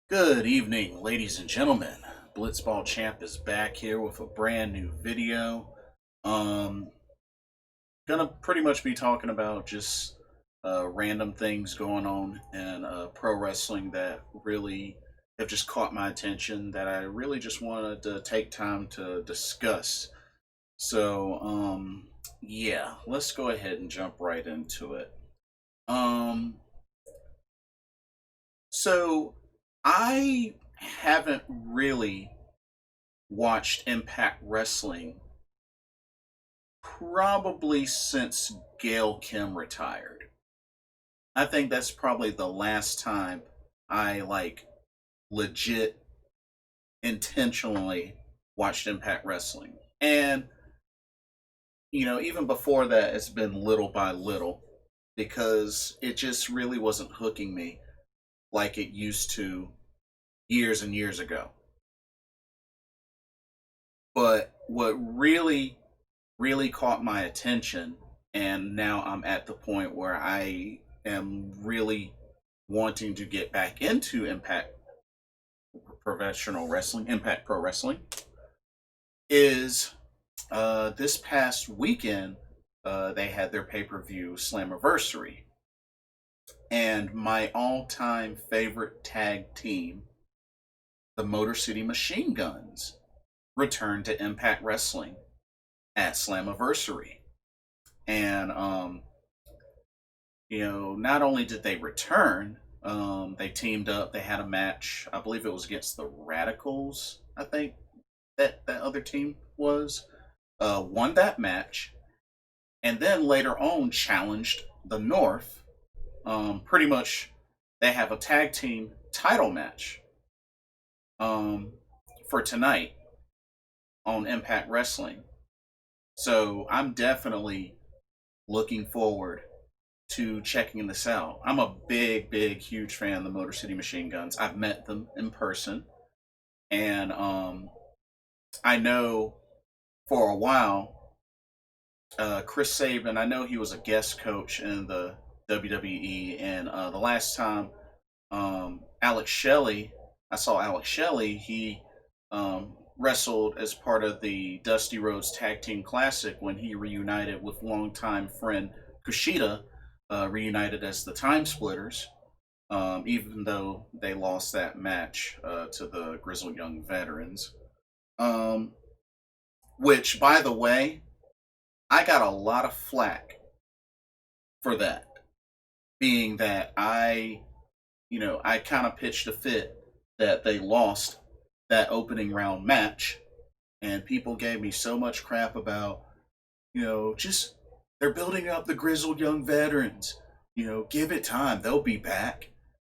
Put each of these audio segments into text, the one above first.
Good evening, ladies and gentlemen. Blitzball Champ is back here with a brand new video. Um, gonna pretty much be talking about just random things going on in pro wrestling that really have just caught my attention that I really just wanted to take time to discuss. So, yeah, let's go ahead and jump right into it. Um, so I haven't really watched Impact Wrestling probably since Gail Kim retired. I think that's probably the last time I legit intentionally watched Impact Wrestling. And even before that it's been little by little because it just really wasn't hooking me like it used to years and years ago. But what really caught my attention, and now I'm at the point where I am really wanting to get back into Impact Professional Wrestling, Impact Pro Wrestling, is this past weekend they had their pay-per-view Slammiversary, and my all-time favorite tag team, the Motor City Machine Guns, returned to Impact Wrestling at Slammiversary. And not only did they return, they teamed up. They had a match. I believe it was against the Radicals. I think that other team was won that match, and then later on challenged the North. Pretty much, they have a tag team title match um, for tonight on Impact Wrestling. So I'm definitely looking forward to checking this out. I'm a big, huge fan of the Motor City Machine Guns. I've met them in person, and I know for a while, Chris Sabin. I know he was a guest coach in the WWE, and the last time Alex Shelley, I saw Alex Shelley. He wrestled as part of the Dusty Rhodes Tag Team Classic when he reunited with longtime friend Kushida, reunited as the Time Splitters, even though they lost that match to the Grizzled Young Veterans. Um, which, by the way, I got a lot of flack for that, being that I kind of pitched a fit that they lost that opening round match, and people gave me so much crap about, just they're building up the grizzled young veterans. Give it time, they'll be back.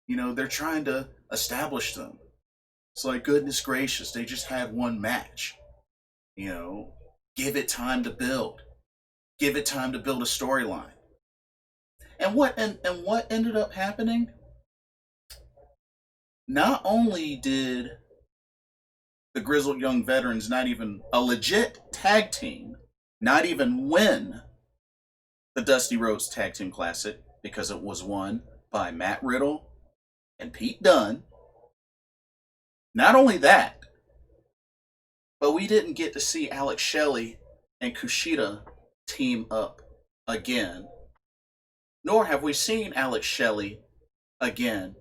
They're trying to establish them. It's like, goodness gracious, they just had one match. You know, give it time to build. Give it time to build a storyline. And what ended up happening? Not only did the Grizzled Young Veterans, not even a legit tag team, not even win the Dusty Rhodes Tag Team Classic because it was won by Matt Riddle and Pete Dunne. Not only that, but we didn't get to see Alex Shelley and Kushida team up again, nor have we seen Alex Shelley again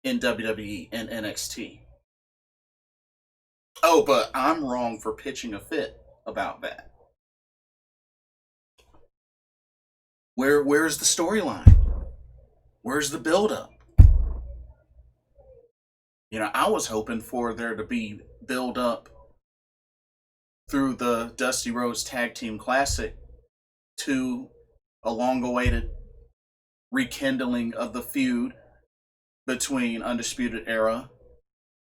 in WWE and NXT. Oh, but I'm wrong for pitching a fit about that. Where's the storyline? Where's the build up? I was hoping for there to be build up through the Dusty Rhodes Tag Team Classic to a long awaited rekindling of the feud between Undisputed Era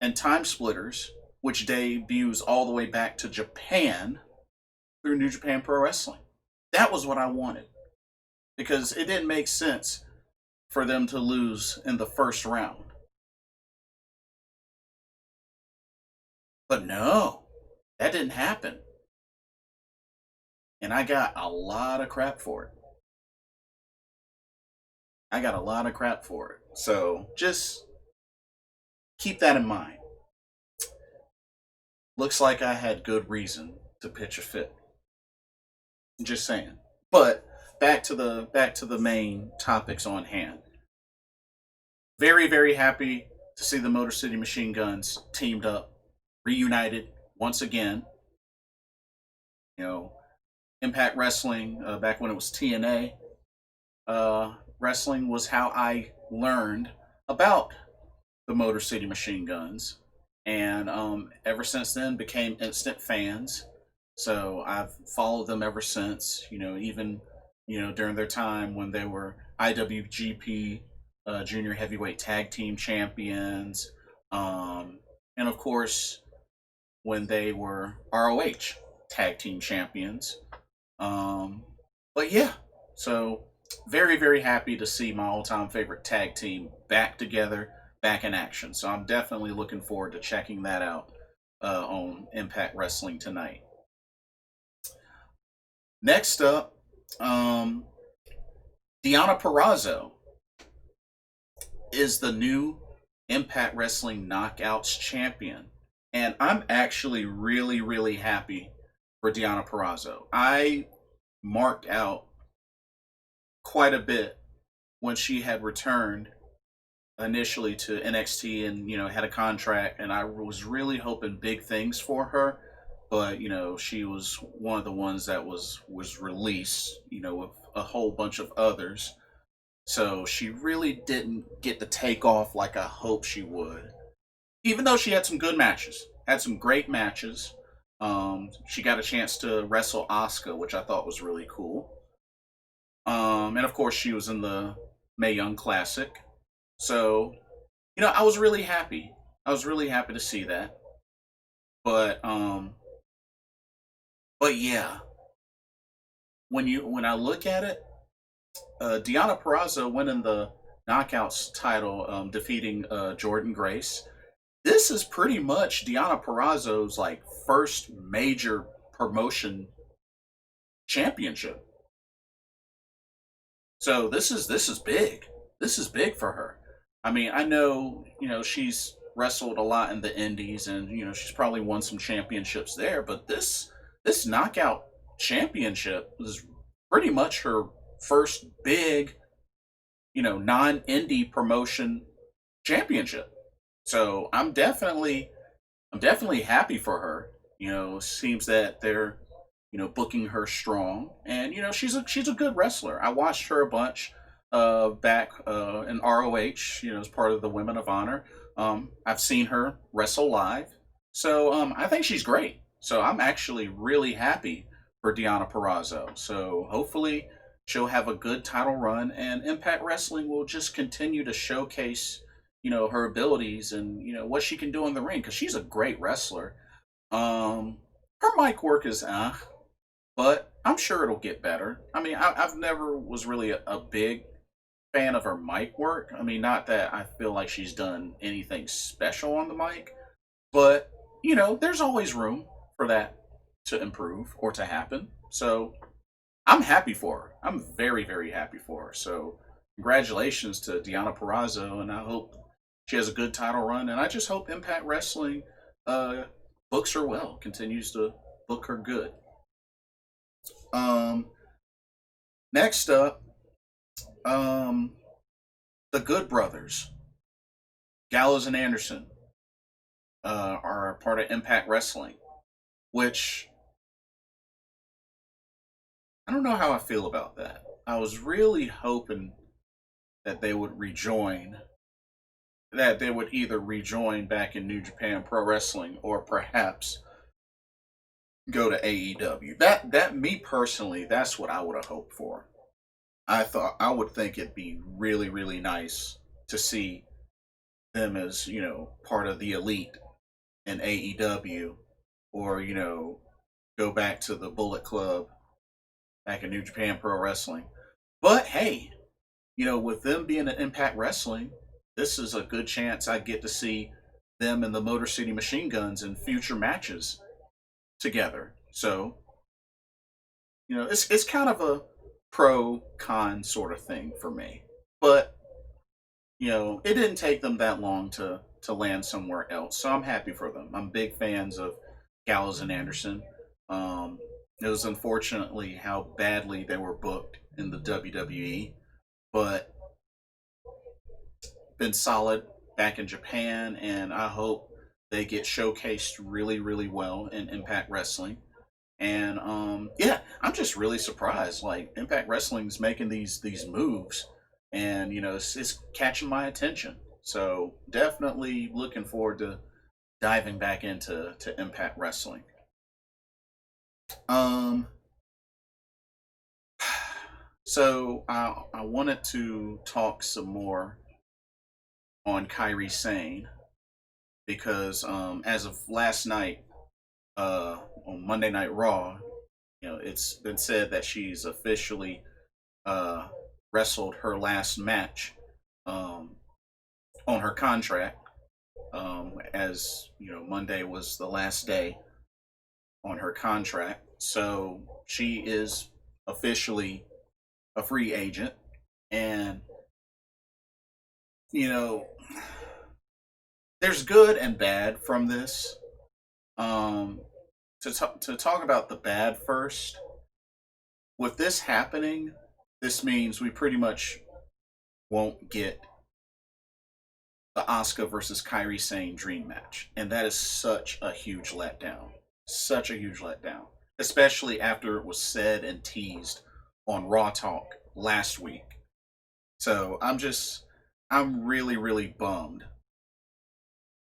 and Time Splitters, which debuts all the way back to Japan through New Japan Pro Wrestling. That was what I wanted, because it didn't make sense for them to lose in the first round. But no, that didn't happen. And I got a lot of crap for it. I got a lot of crap for it. So just keep that in mind. Looks like I had good reason to pitch a fit. Just saying. But back to the main topics on hand. Very, very happy to see the Motor City Machine Guns teamed up, reunited once again. You know, Impact Wrestling, back when it was TNA, wrestling was how I learned about the Motor City Machine Guns. And ever since then, became instant fans. So I've followed them ever since. Even during their time when they were IWGP Junior Heavyweight Tag Team Champions, and of course when they were ROH Tag Team Champions. But yeah, so very, very happy to see my all-time favorite tag team back together, back in action. So I'm definitely looking forward to checking that out on Impact Wrestling tonight. Next up, Deonna Purrazzo is the new Impact Wrestling Knockouts champion. And I'm actually really, really happy for Deonna Purrazzo. I marked out quite a bit when she had returned initially to NXT and had a contract, and I was really hoping big things for her, but she was one of the ones that was released with a whole bunch of others, so she really didn't get to take off like I hoped she would, even though she had some good matches, had some great matches. She got a chance to wrestle Asuka, which I thought was really cool. And of course, she was in the Mae Young Classic. So, I was really happy. I was really happy to see that. But yeah, when I look at it, Deonna Purrazzo winning the Knockouts title, defeating Jordynne Grace. This is pretty much Deonna Purrazzo's like first major promotion championship. So this is big. This is big for her. I mean, I know, she's wrestled a lot in the indies and, she's probably won some championships there, but this knockout championship is pretty much her first big, non-indie promotion championship. So I'm definitely happy for her. Seems that they're booking her strong, and she's a good wrestler. I watched her a bunch back in ROH, as part of the Women of Honor. I've seen her wrestle live, so I think she's great. So I'm actually really happy for Deonna Purrazzo. So hopefully she'll have a good title run, and Impact Wrestling will just continue to showcase her abilities and what she can do in the ring, because she's a great wrestler. Her mic work is but I'm sure it'll get better. I mean, I've never was really a big fan of her mic work. I mean, not that I feel like she's done anything special on the mic, but there's always room for that to improve or to happen. So I'm happy for her. I'm very, very happy for her. So congratulations to Deonna Purrazzo, and I hope she has a good title run. And I just hope Impact Wrestling books her well, continues to book her good. Next up, the Good Brothers, Gallows and Anderson, are part of Impact Wrestling, which I don't know how I feel about that. I was really hoping that they would rejoin, that they would either rejoin back in New Japan Pro Wrestling or perhaps go to AEW. That me personally, that's what I would have hoped for. I would think it'd be really, really nice to see them as, part of the elite in AEW, or, go back to the Bullet Club back in New Japan Pro Wrestling. But hey, with them being at Impact Wrestling, this is a good chance I get to see them and the Motor City Machine Guns in future matches together. So, it's kind of a pro con sort of thing for me. But, it didn't take them that long to to land somewhere else. So I'm happy for them. I'm big fans of Gallows and Anderson. Um, it was unfortunately how badly they were booked in the WWE, but been solid back in Japan, and I hope they get showcased really, really well in Impact Wrestling. And yeah, I'm just really surprised. Like Impact Wrestling's making these moves, and it's catching my attention. So definitely looking forward to diving back into Impact Wrestling. Um, so I wanted to talk some more on Kairi Sane because as of last night, on Monday Night Raw, it's been said that she's officially uh, wrestled her last match um, on her contract. As Monday was the last day on her contract, so she is officially a free agent, and you know, there's good and bad from this. Um, to talk about the bad first, with this happening, this means we pretty much won't get the Asuka versus Kairi Sane dream match, and that is such a huge letdown. Such a huge letdown, especially after it was said and teased on Raw Talk last week. So I'm really, really bummed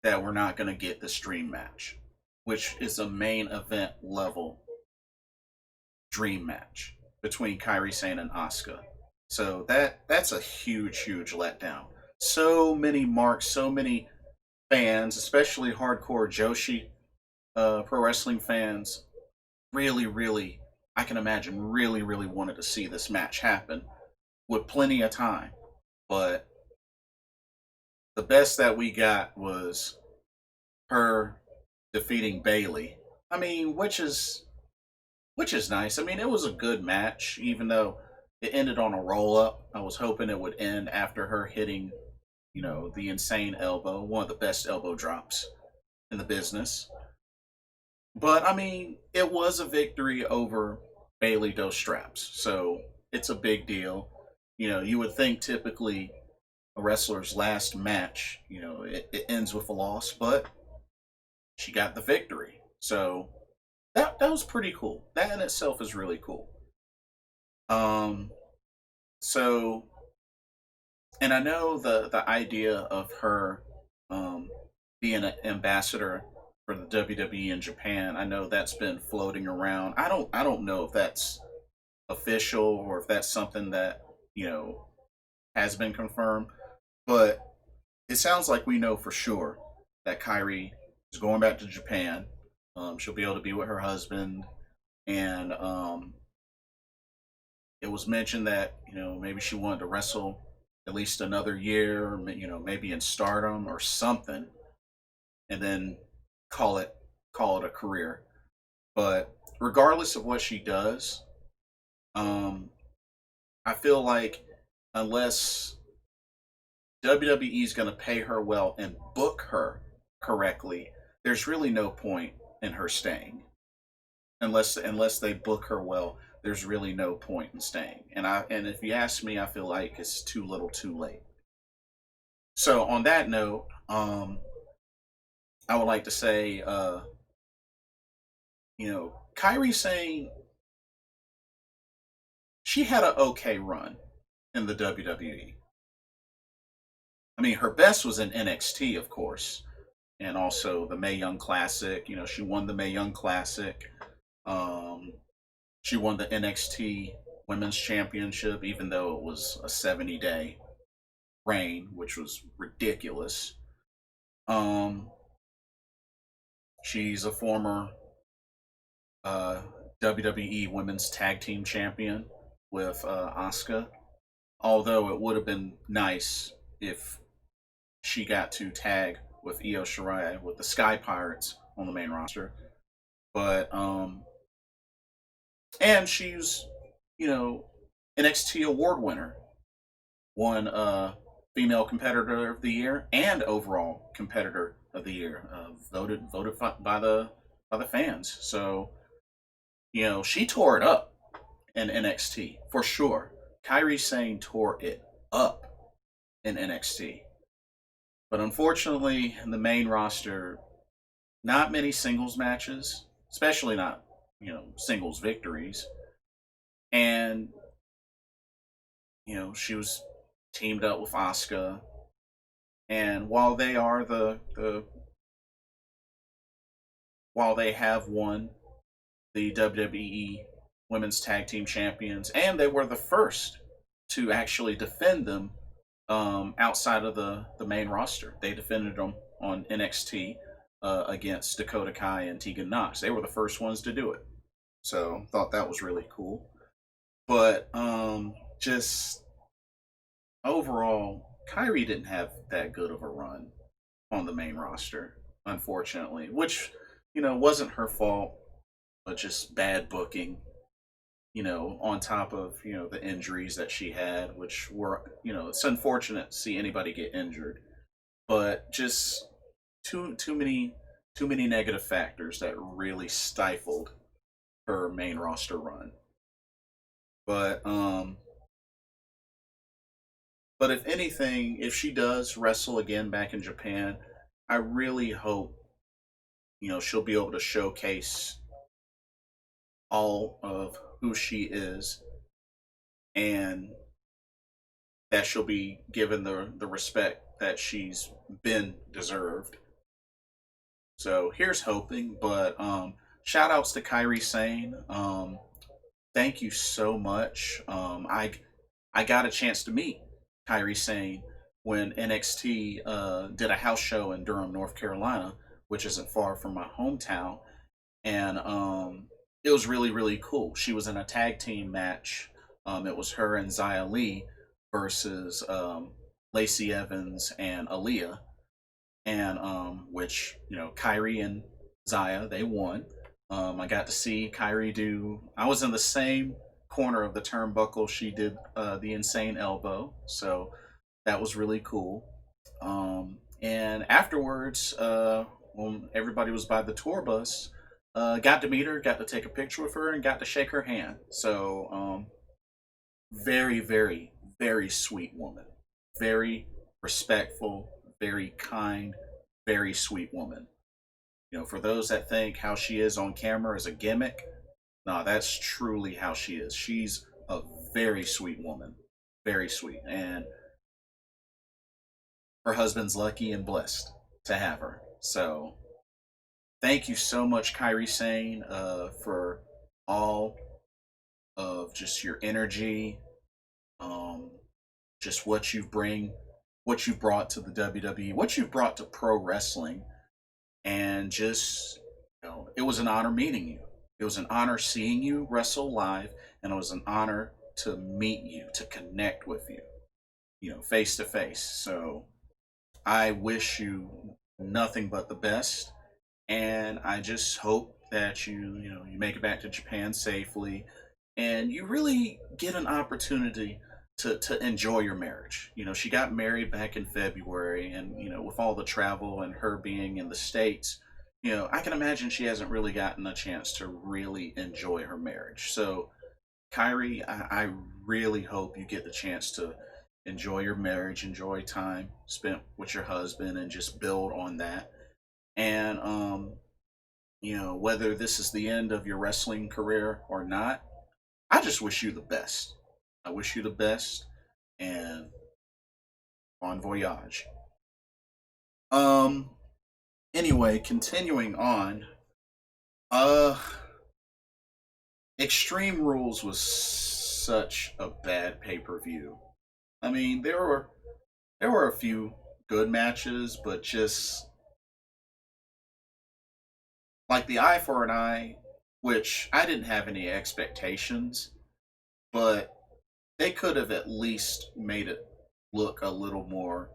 that we're not going to get the stream match, which is a main event level dream match between Kairi Sane and Asuka. So that's a huge, huge letdown. So many marks, so many fans, especially hardcore Joshi pro wrestling fans, really, really, I can imagine, really, really wanted to see this match happen with plenty of time. But the best that we got was her defeating Bailey. I mean, which is nice. I mean, it was a good match, even though it ended on a roll up. I was hoping it would end after her hitting, the insane elbow, one of the best elbow drops in the business. But I mean, it was a victory over Bailey Dos Straps, so it's a big deal. You would think typically a wrestler's last match, it ends with a loss, but she got the victory. So that was pretty cool. That in itself is really cool. Um, so and I know the idea of her um being an ambassador for the WWE in Japan. I know that's been floating around. I don't know if that's official or if that's something that you know has been confirmed, but it sounds like we know for sure that Kairi is going back to Japan. She'll be able to be with her husband, and it was mentioned that maybe she wanted to wrestle at least another year, maybe in Stardom or something, and then call it call it a career. But regardless of what she does, um, I feel like unless WWE is going to pay her well and book her correctly, there's really no point in her staying. Unless they book her well, there's really no point in staying. And if you ask me, I feel like it's too little, too late. So on that note, I would like to say, Kairi saying she had an okay run in the WWE. I mean, her best was in NXT, of course, and also the Mae Young Classic. She won the Mae Young Classic. Um, she won the NXT Women's Championship, even though it was a 70-day reign, which was ridiculous. Um, she's a former uh, WWE Women's Tag Team Champion with Asuka. Although it would have been nice if she got to tag with Io Shirai with the Sky Pirates on the main roster. But and she's, you know, NXT award winner. Won female competitor of the year and overall competitor of the year, voted by the fans. So she tore it up in NXT for sure. Kairi Sane tore it up in NXT, but unfortunately, in the main roster, not many singles matches, especially not singles victories, and she was teamed up with Asuka, and while they have won the WWE Women's Tag Team Champions, and they were the first to actually defend them outside of the main roster. They defended them on NXT against Dakota Kai and Tegan Knox. They were the first ones to do it. So thought that was really cool. But just overall, Kairi didn't have that good of a run on the main roster, unfortunately, which wasn't her fault, but just bad booking. On top of the injuries that she had, which were it's unfortunate to see anybody get injured, but just too many negative factors that really stifled her main roster run. But if anything, if she does wrestle again back in Japan, I really hope she'll be able to showcase all of who she is, and that she'll be given the respect that she's been deserved. So here's hoping. But shout outs to Kairi Sane. Thank you so much. I got a chance to meet Kairi Sane when NXT did a house show in Durham, North Carolina, which isn't far from my hometown, and it was really, really cool. She was in a tag team match. It was her and Xia Li versus Lacey Evans and Aaliyah, and which Kairi and Xia, they won. I got to see Kairi do. I was in the same corner of the turnbuckle she did the insane elbow, so that was really cool. And afterwards, when everybody was by the tour bus, got to meet her, got to take a picture with her, and got to shake her hand. So very, very, very sweet woman, very respectful, very kind, very sweet woman. For those that think how she is on camera is a gimmick, no, that's truly how she is. She's a very sweet woman, very sweet, and her husband's lucky and blessed to have her. So thank you so much, Kairi Sane, for all of just your energy, just what you bring, what you brought to the WWE, what you brought to pro wrestling, and just it was an honor meeting you. It was an honor seeing you wrestle live, and it was an honor to meet you, to connect with you, face to face. So I wish you nothing but the best, and I just hope that you make it back to Japan safely, and you really get an opportunity to enjoy your marriage. She got married back in February, and with all the travel and her being in the States, I can imagine she hasn't really gotten a chance to really enjoy her marriage. So Kairi, I really hope you get the chance to enjoy your marriage, enjoy time spent with your husband, and just build on that. And whether this is the end of your wrestling career or not, I just wish you the best. I wish you the best, and bon voyage. Anyway, continuing on. Extreme Rules was such a bad pay-per-view. I mean, there were a few good matches, but just like the eye for an eye, which I didn't have any expectations, but they could have at least made it look a little more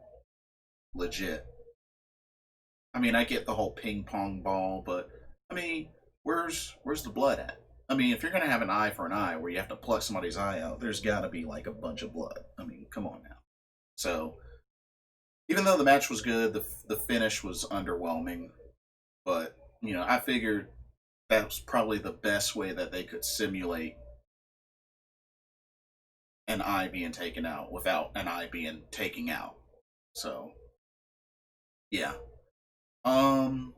legit. I mean, I get the whole ping pong ball, but I mean, where's the blood at? I mean, if you're gonna have an eye for an eye where you have to pluck somebody's eye out, there's got to be like a bunch of blood. I mean, come on now. So even though the match was good, the finish was underwhelming. But I figured that was probably the best way that they could simulate an eye being taken out without an eye being taken out. So yeah. Um,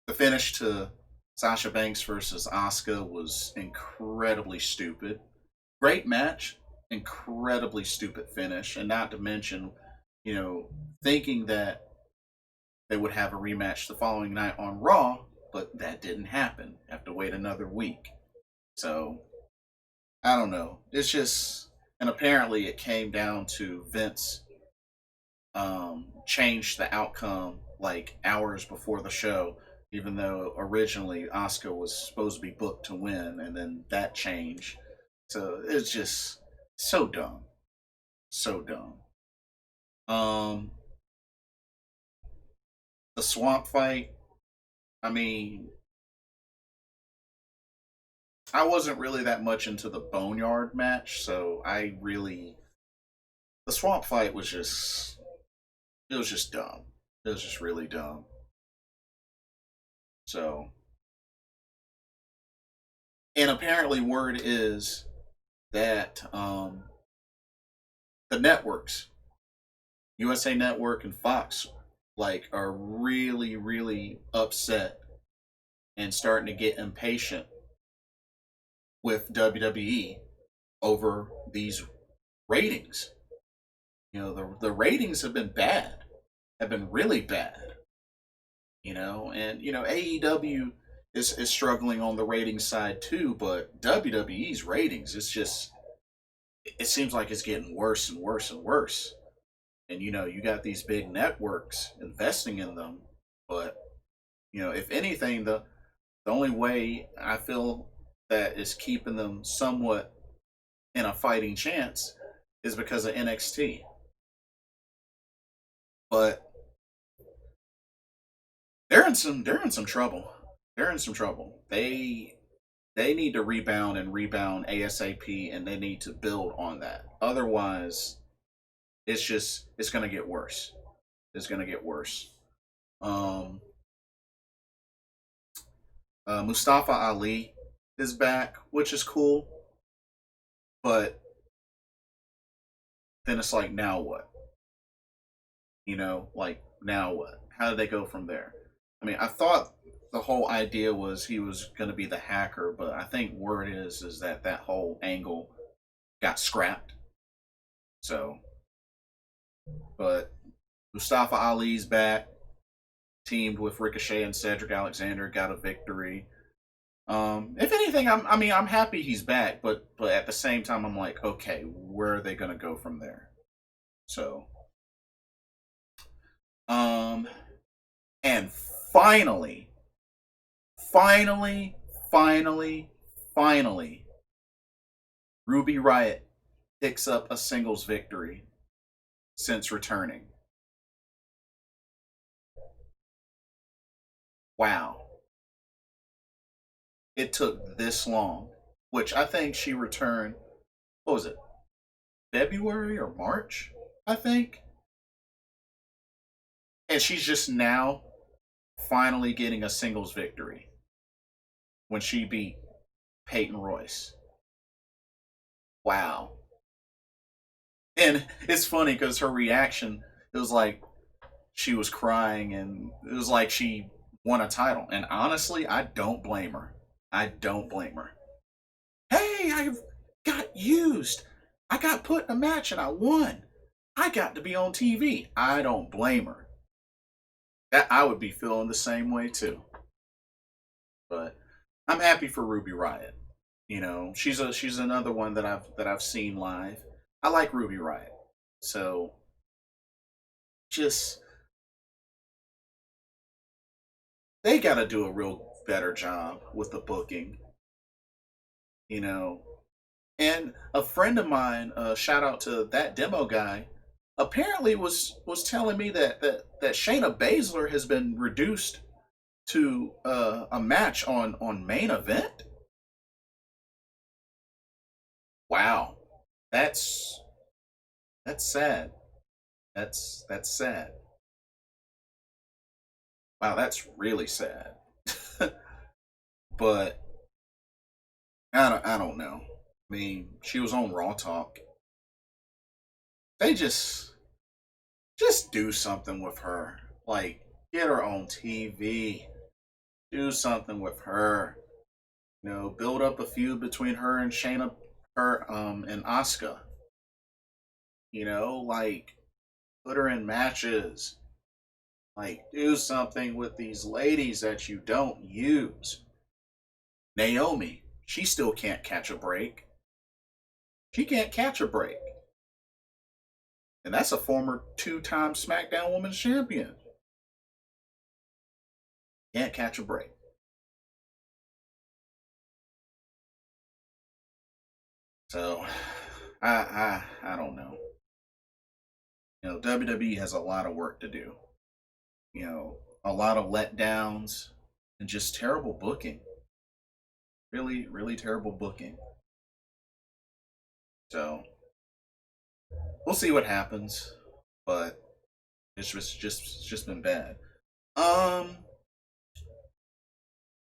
the finish to Sasha Banks versus Asuka was incredibly stupid. Great match, incredibly stupid finish, and not to mention, you know, thinking that they would have a rematch the following night on Raw, but that didn't happen. Have to wait another week. So I don't know. It's just, and apparently it came down to Vince changed the outcome like hours before the show, even though originally Asuka was supposed to be booked to win, and then that changed. So it's just so dumb, so dumb. Um, the swamp fight. I mean, I wasn't really that much into the Boneyard match, so the swamp fight was just it was just dumb. It was just really dumb. So, and apparently, word is that the networks, USA Network and Fox, like are really, really upset and starting to get impatient with WWE over these ratings. The ratings have been bad, have been really bad. And AEW is struggling on the rating side too, but WWE's ratings, it seems like it's getting worse and worse and worse. And you got these big networks investing in them, but if anything, the only way I feel that is keeping them somewhat in a fighting chance is because of NXT. But they're in some trouble. They're in some trouble. They need to rebound and rebound ASAP, and they need to build on that. Otherwise, it's going to get worse. It's going to get worse. Um, Mustafa Ali is back, which is cool, but then it's like, now what? Like, now what? How did they go from there? I mean, I thought the whole idea was he was going to be the hacker, but I think word is that whole angle got scrapped. So, but Mustafa Ali's back, teamed with Ricochet and Cedric Alexander, got a victory. If anything, I'm happy he's back, but at the same time, I'm like, okay, where are they going to go from there? So, um, and finally, finally, finally, finally, Ruby Riott picks up a singles victory since returning. Wow. It took this long, which I think she returned, what was it, February or March, I think? And she's just now finally getting a singles victory when she beat Peyton Royce. Wow. And it's funny because her reaction, it was like she was crying and it was like she won a title. And honestly, I don't blame her. I don't blame her. Hey, I got used. I got put in a match and I won. I got to be on TV. I don't blame her. That I would be feeling the same way too. But I'm happy for Ruby Riott. She's another one that I've seen live. I like Ruby Riott. So just they got to do a real better job with the booking. You know, and a friend of mine, shout out to that demo guy, apparently was telling me that Shayna Baszler has been reduced to a match on main event. Wow, that's that's sad. That's sad. Wow, that's really sad. But I don't know. I mean, she was on Raw Talk. They just do something with her. Like, get her on TV. Do something with her. Build up a feud between her and Shayna, her and Asuka. Like, put her in matches. Like, do something with these ladies that you don't use. Naomi, she still can't catch a break. She can't catch a break. And that's a former two-time SmackDown Women's Champion. Can't catch a break. So, I don't know. WWE has a lot of work to do. A lot of letdowns and just terrible booking. Really, really terrible booking. So, we'll see what happens, but it's just been bad. Um,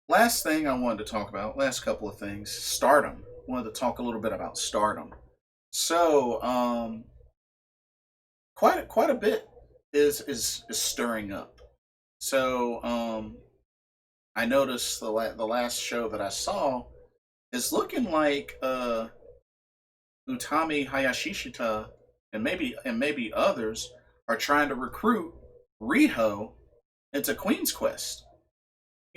Last thing I wanted to talk about, last couple of things, Stardom. Wanted to talk a little bit about Stardom. So, quite a bit is stirring up. So, I noticed the last show that I saw is looking like Utami Hayashishita and maybe others are trying to recruit Riho into Queen's Quest.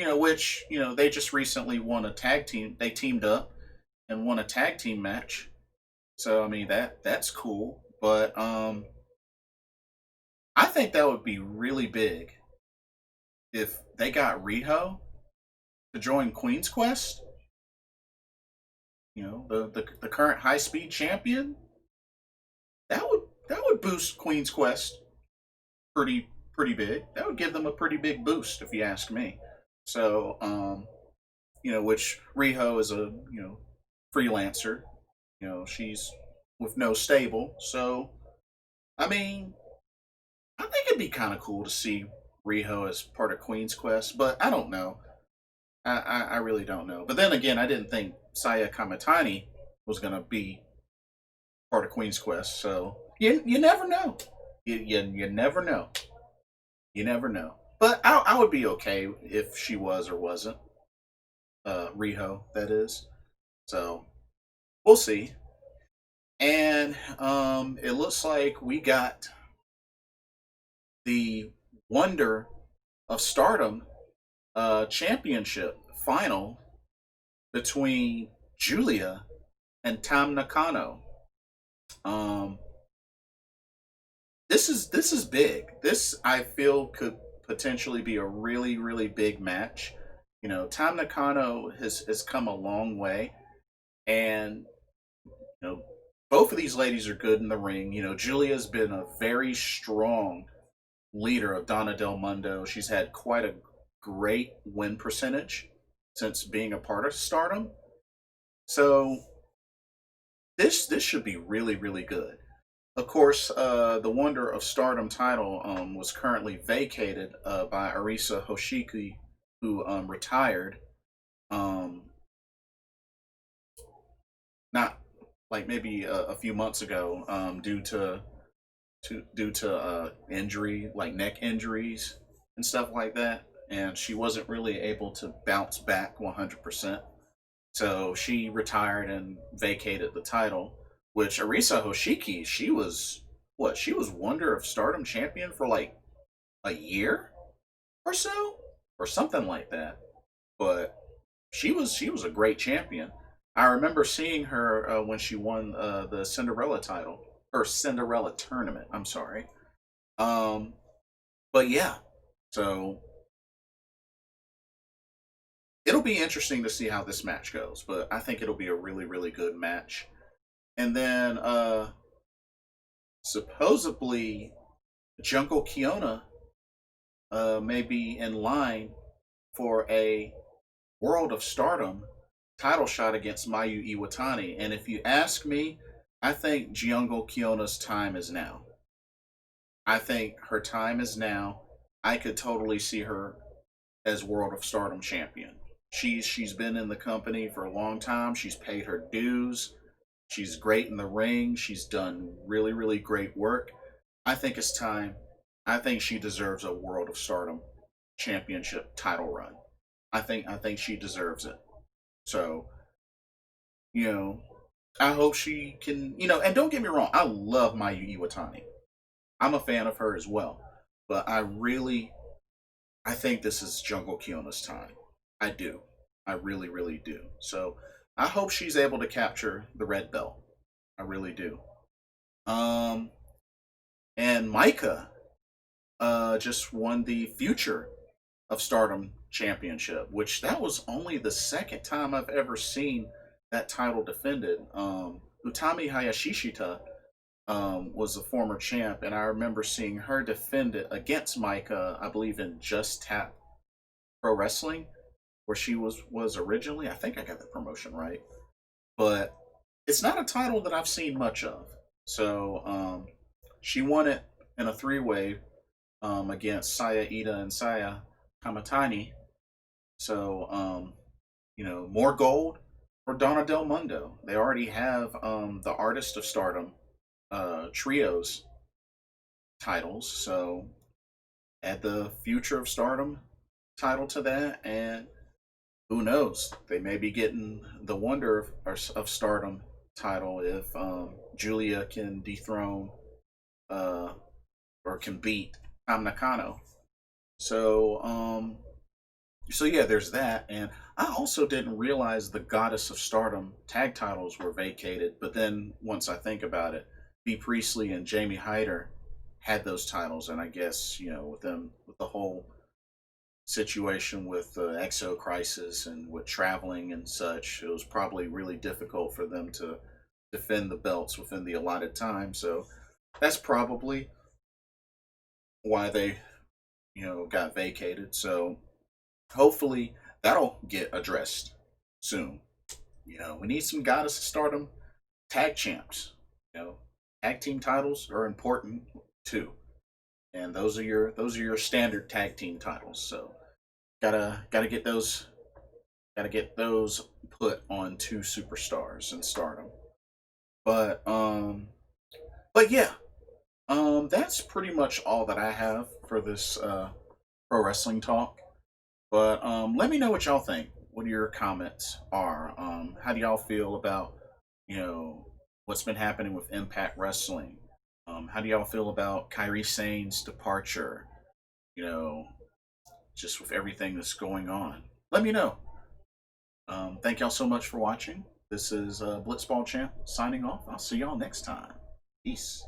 Which they just recently won a tag team. They teamed up and won a tag team match. So I mean that's cool. But I think that would be really big if they got Riho to join Queen's Quest. The current high speed champion. That would boost Queen's Quest pretty big. That would give them a pretty big boost, if you ask me. So, which Riho is a freelancer. She's with no stable. So, I mean, I think it'd be kind of cool to see Riho as part of Queen's Quest, but I don't know. I really don't know. But then again, I didn't think Saya Kamatani was gonna be part of Queen's Quest. So you never know. You never know. You never know. But I would be okay if she was or wasn't. Riho, that is. So we'll see. And it looks like we got the Wonder of Stardom championship final between Julia and Tam Nakano. Um, this is big. This I feel could potentially be a really really big match. Tam Nakano has come a long way, and you know both of these ladies are good in the ring. Julia's been a very strong leader of Donna Del Mundo. She's had quite a great win percentage since being a part of Stardom. So this should be really really good. Of course, the Wonder of Stardom title was currently vacated by Arisa Hoshiki, who retired. Um, Not like maybe a few months ago, due to injury, like neck injuries and stuff like that, and she wasn't really able to bounce back 100%. So she retired and vacated the title. Which Arisa Hoshiki, she was what? She was Wonder of Stardom champion for like a year or so, or something like that. But she was a great champion. I remember seeing her when she won the Cinderella title or Cinderella tournament. I'm sorry. Um, but yeah, so it'll be interesting to see how this match goes. But I think it'll be a really really good match. And then supposedly Jungle Kiona may be in line for a World of Stardom title shot against Mayu Iwatani. And if you ask me, I think Jungle Kiona's time is now. I think her time is now. I could totally see her as World of Stardom champion. She's been in the company for a long time. She's paid her dues. She's great in the ring. She's done really, really great work. I think it's time. I think she deserves a World of Stardom championship title run. I think she deserves it. So, you know, I hope she can, and don't get me wrong, I love Mayu Iwatani. I'm a fan of her as well. But I think this is Jungle Kiona's time. I do. I really, really do. So I hope she's able to capture the red belt. I really do. Um, and Micah just won the Future of Stardom Championship, which that was only the second time I've ever seen that title defended. Utami Hayashishita was a former champ, and I remember seeing her defend it against Micah, I believe in Just Tap Pro Wrestling, where she was originally. I think I got the promotion right, but it's not a title that I've seen much of. So she won it in a three-way against Saya Ida and Saya Kamatani. So more gold for Donna Del Mundo. They already have the Artist of Stardom trios titles, so add the Future of Stardom title to that, and who knows? They may be getting the Wonder of Stardom title if Julia can dethrone or can beat Tam Nakano. So so yeah, there's that, and I also didn't realize the Goddess of Stardom tag titles were vacated. But then once I think about it, B Priestley and Jamie Hyder had those titles, and I guess with them with the whole situation with the Exo Crisis and with traveling and such, it was probably really difficult for them to defend the belts within the allotted time. So that's probably why they got vacated. So hopefully that'll get addressed soon. We need some Goddess of Stardom tag champs. Tag team titles are important too, and those are your standard tag team titles. So gotta get those put on two superstars in Stardom. But yeah, that's pretty much all that I have for this pro wrestling talk. But let me know what y'all think. What your comments are. How do y'all feel about you know what's been happening with Impact Wrestling? How do y'all feel about Kairi Sane's departure? You know, just with everything that's going on. Let me know. Thank y'all so much for watching. This is Blitzball Champ signing off. I'll see y'all next time. Peace.